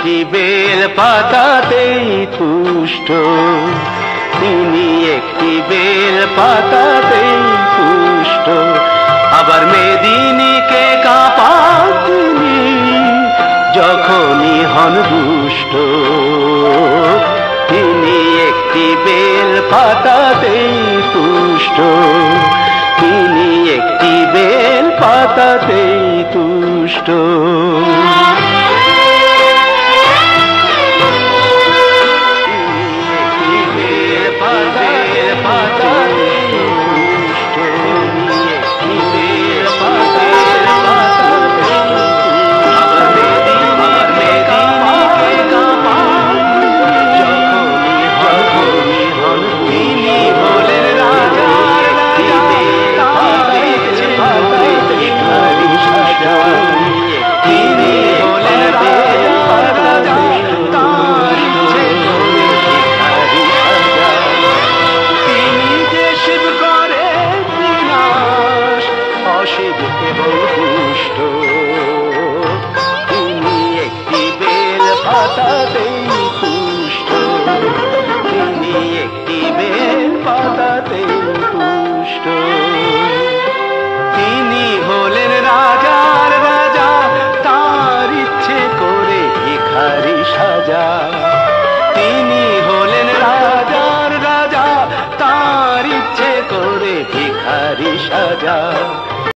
একটি বেল পাতাতেই তুষ্ট, তিনি একটি বেল পাতাতেই তুষ্ট। আবার মেদিনীকে কাঁপান তিনি যখনই হন দুষ্ট, তিনি একটি বেল পাতাতেই তুষ্ট, তিনি একটি বেল পাতাতেই তুষ্ট। তিনি একটি বেল পাতাতেই তুষ্ট, তিনি একটি বেল পাতাতেই তুষ্ট। তিনি হলেন রাজার রাজা, তার ইচ্ছে করে ভিখারি সাজা। তিনি হলেন রাজার রাজা, তার ইচ্ছে করে ভিখারি সাজা।